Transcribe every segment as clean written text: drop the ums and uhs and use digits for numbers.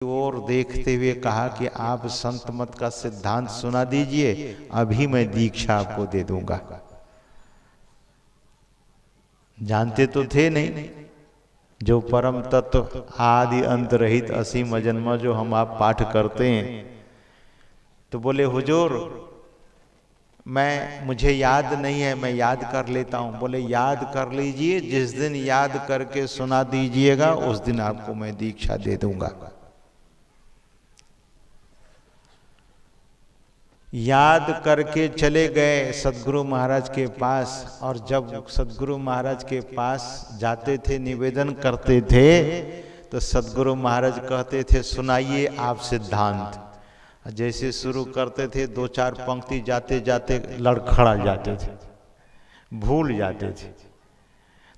और देखते हुए कहा कि आप संत मत का सिद्धांत सुना दीजिए, अभी मैं दीक्षा आपको दे दूंगा। जानते तो थे नहीं जो परम तत्व आदि अंत रहित असीम अजन्मा जो हम आप पाठ करते हैं। तो बोले हुजूर मुझे याद नहीं है, मैं याद कर लेता हूं। बोले याद कर लीजिए, जिस दिन याद करके सुना दीजिएगा उस दिन आपको मैं दीक्षा दे दूंगा। याद करके चले गए सदगुरु महाराज के पास, और जब सदगुरु महाराज के पास जाते थे, निवेदन करते थे, तो सदगुरु महाराज कहते थे सुनाइए आप सिद्धांत। जैसे शुरू करते थे, दो चार पंक्ति जाते जाते लड़खड़ा जाते थे, भूल जाते थे।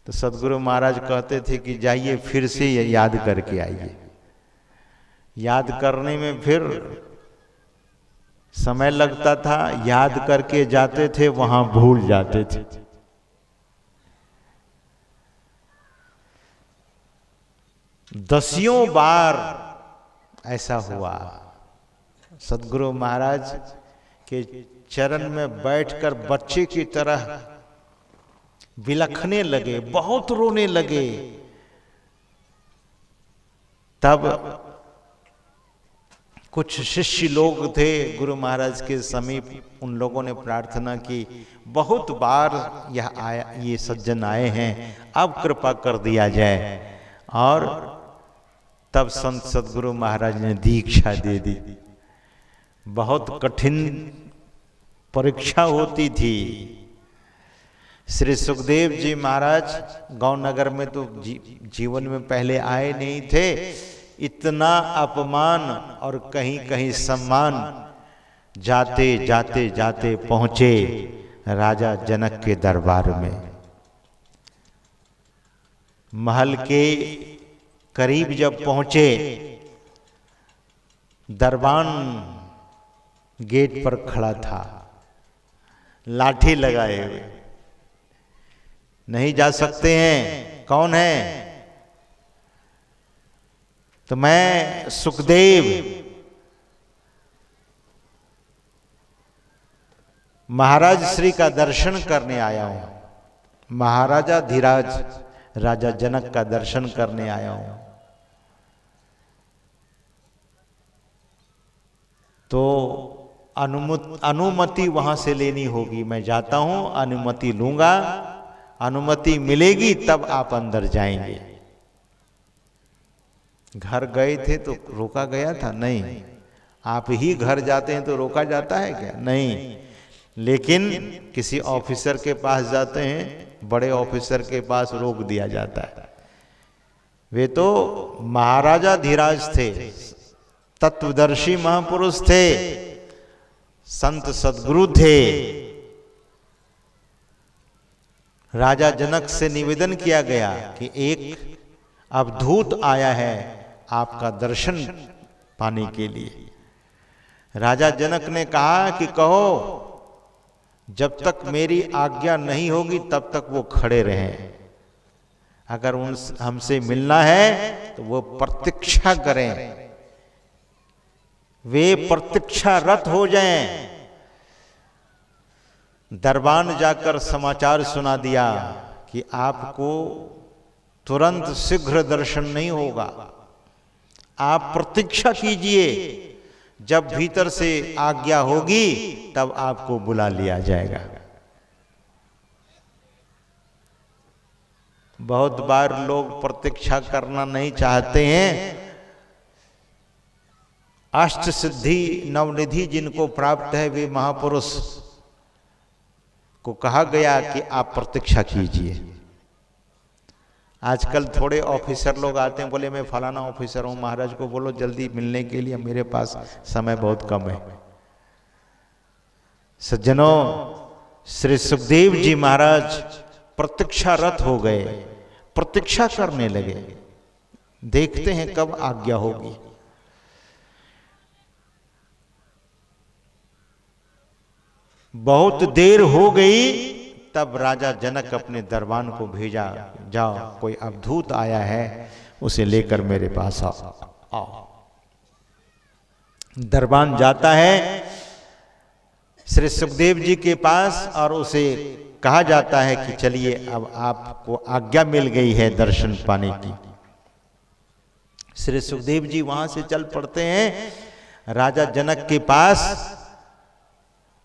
तो सदगुरु महाराज कहते थे कि जाइए फिर से याद करके आइए। याद करने में फिर समय लगता था, याद करके जाते थे, वहां भूल जाते थे। दसियों बार ऐसा हुआ। सदगुरु महाराज के चरण में बैठकर बच्चे की तरह बिलखने लगे, बहुत रोने लगे। तब कुछ शिष्य लोग थे गुरु महाराज के समीप, उन लोगों ने प्रार्थना की, बहुत बार ये सज्जन आए हैं, अब कृपा कर दिया जाए। और तब संत सदगुरु महाराज ने दीक्षा दे दी। बहुत कठिन परीक्षा होती थी। श्री सुखदेव जी महाराज गौनगर में तो जीवन में पहले आए नहीं थे। इतना अपमान और कहीं कहीं सम्मान, जाते जाते जाते पहुंचे राजा जनक के दरबार में। महल के करीब जब पहुंचे, दरबान गेट पर खड़ा था, लाठी लगाए हुए, नहीं जा सकते हैं। कौन है? तो मैं सुखदेव महाराज श्री का दर्शन करने आया हूं, महाराजा धीराज राजा जनक का दर्शन करने आया हूं। तो अनुमति वहां से लेनी होगी। मैं जाता हूं, अनुमति लूंगा, अनुमति मिलेगी तब आप अंदर जाएंगे। घर गए थे तो रोका गया था? नहीं। आप ही घर जाते हैं तो रोका जाता है क्या? नहीं। लेकिन किसी ऑफिसर के पास जाते हैं, बड़े ऑफिसर के पास रोक दिया जाता है। वे तो महाराजा धीराज थे, तत्वदर्शी महापुरुष थे, संत सद्गुरु थे। राजा जनक से निवेदन किया गया कि एक अवधूत आया है आपका दर्शन पाने के लिए। राजा जनक ने कहा कि कहो, जब तक मेरी आज्ञा नहीं होगी तब तक वो खड़े रहें। अगर हमसे मिलना है तो वो प्रतीक्षा करें, वे प्रतीक्षारत हो जाएं। दरबान जाकर समाचार सुना दिया कि आपको तुरंत शीघ्र दर्शन नहीं होगा, आप प्रतीक्षा कीजिए, जब भीतर से आज्ञा होगी तब आपको बुला लिया जाएगा। बहुत बार लोग प्रतीक्षा करना नहीं चाहते हैं। अष्ट सिद्धि नवनिधि जिनको प्राप्त है, वे महापुरुष को कहा गया कि आप प्रतीक्षा कीजिए। आजकल थोड़े ऑफिसर लोग आते हैं, बोले मैं फलाना ऑफिसर हूं, महाराज को बोलो जल्दी मिलने के लिए, मेरे पास समय बहुत कम है। सज्जनों, श्री सुखदेव जी महाराज प्रतीक्षारत हो गए, प्रतीक्षा करने लगे, देखते हैं कब आज्ञा होगी। बहुत देर हो गई, तब राजा जनक अपने दरबान को भेजा, जाओ कोई अवधूत आया है, उसे लेकर मेरे पास आओ। दरबान जाता है श्री सुखदेव जी के पास और उसे कहा जाता है कि चलिए अब आपको आज्ञा मिल गई है दर्शन पाने की। श्री सुखदेव जी वहां से चल पड़ते हैं राजा जनक के पास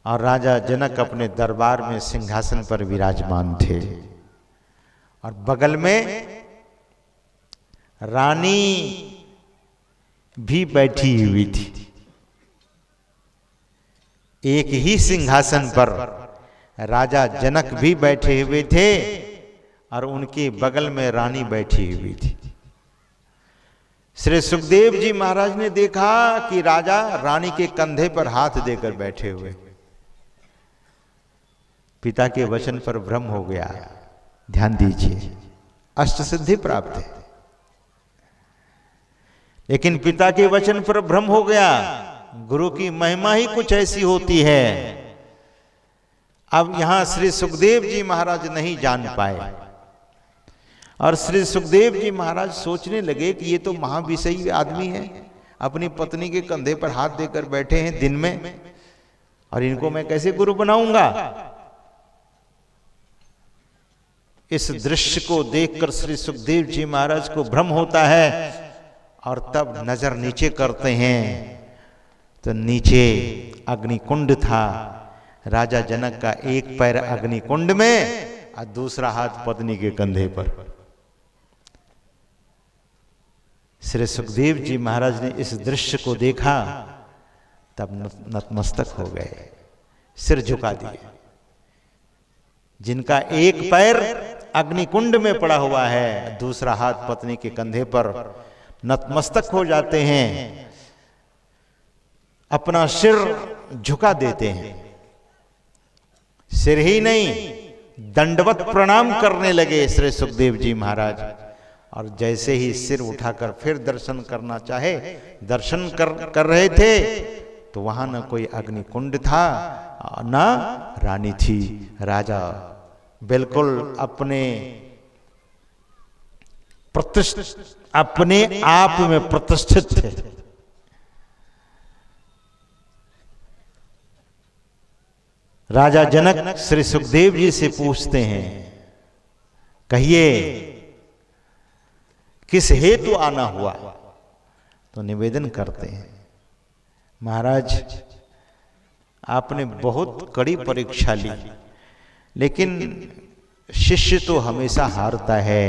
और राजा जनक अपने दरबार में सिंहासन पर विराजमान थे और बगल में रानी भी बैठी हुई थी। एक ही सिंहासन पर राजा जनक भी बैठे हुए थे और उनके बगल में रानी बैठी हुई थी। श्री सुखदेव जी महाराज ने देखा कि राजा रानी के कंधे पर हाथ देकर बैठे हुए। पिता के वचन पर भ्रम हो गया। ध्यान दीजिए, अष्ट सिद्धि प्राप्त है, लेकिन पिता के वचन पर भ्रम हो गया। गुरु की महिमा ही कुछ ऐसी होती है। अब यहां श्री सुखदेव जी महाराज नहीं जान पाए और श्री सुखदेव जी महाराज सोचने लगे कि ये तो महाविषयी आदमी है, अपनी पत्नी के कंधे पर हाथ देकर बैठे हैं दिन में, और इनको मैं कैसे गुरु बनाऊंगा। इस दृश्य को देखकर श्री सुखदेव जी महाराज को भ्रम होता है और तब नजर नीचे करते हैं तो नीचे अग्निकुंड था। राजा जनक का एक पैर अग्निकुंड में और दूसरा हाथ पत्नी के कंधे पर। श्री सुखदेव जी महाराज ने इस दृश्य को देखा, तब नतमस्तक हो गए, सिर झुका दिए। जिनका एक पैर अग्निकुंड में पड़ा हुआ है, दूसरा हाथ पत्नी के कंधे पर, नतमस्तक हो जाते हैं, अपना सिर झुका देते हैं। सिर ही नहीं, दंडवत प्रणाम करने लगे श्री सुखदेव जी महाराज। और जैसे ही सिर उठाकर फिर दर्शन करना चाहे, दर्शन कर रहे थे तो वहां न कोई अग्निकुंड था न रानी थी। राजा बिल्कुल अपने आप में प्रतिष्ठित थे। राजा जनक श्री सुखदेव जी से पूछते हैं, कहिए किस हेतु आना हुआ। तो निवेदन करते हैं, महाराज आपने बहुत कड़ी परीक्षा ली, लेकिन शिष्य तो हमेशा हारता है।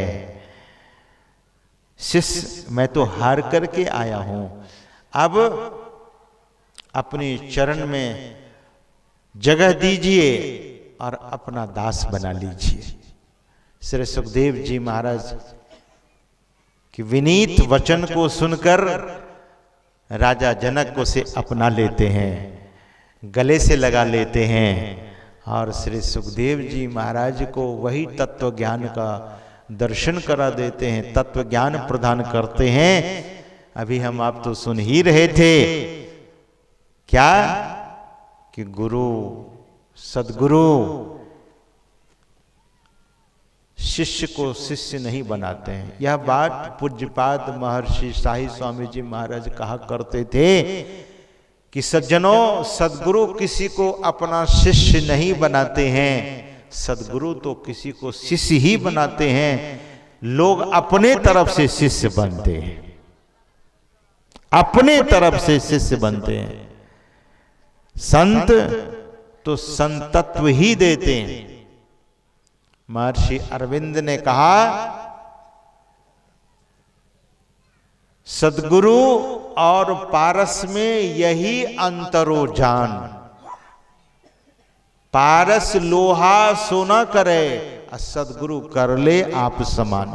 शिष्य मैं तो हार करके आया हूं, अब अपने चरण में जगह दीजिए और अपना दास बना लीजिए। श्री सुखदेव जी महाराज कि विनीत वचन को सुनकर राजा जनक को से अपना लेते हैं, गले से लगा लेते हैं और श्री सुखदेव जी महाराज को वही तत्व ज्ञान का दर्शन करा देते हैं, तत्व ज्ञान प्रदान करते हैं। अभी हम आप तो सुन ही रहे थे क्या कि गुरु सदगुरु शिष्य को शिष्य नहीं बनाते हैं। यह बात पूज्यपाद महर्षि शाही स्वामी जी महाराज कहा करते थे कि सज्जनों, सदगुरु किसी को अपना शिष्य नहीं बनाते हैं, सदगुरु तो किसी को शिष्य ही बनाते हैं। लोग अपने तरफ से शिष्य बनते हैं, अपने तरफ से शिष्य बनते हैं। संत तो संतत्व ही देते हैं। महर्षि अरविंद ने कहा, सदगुरु और पारस में यही अंतरो जान। पारस लोहा सोना करे और सदगुरु कर ले आप समान।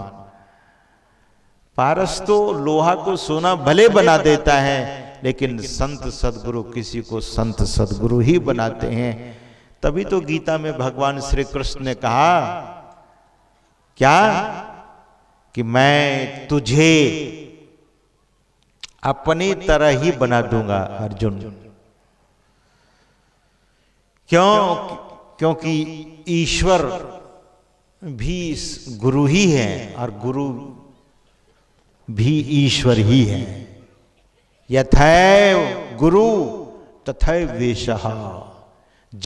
पारस तो लोहा को सोना भले बना देता है, लेकिन संत सदगुरु किसी को संत सदगुरु ही बनाते हैं। तभी तो गीता में भगवान श्री कृष्ण ने कहा क्या कि मैं तुझे अपनी तरह ही बना दूंगा अर्जुन। क्योंकि ईश्वर भी गुरु ही है और गुरु भी ईश्वर ही है। यथैव गुरु तथैव वेशः।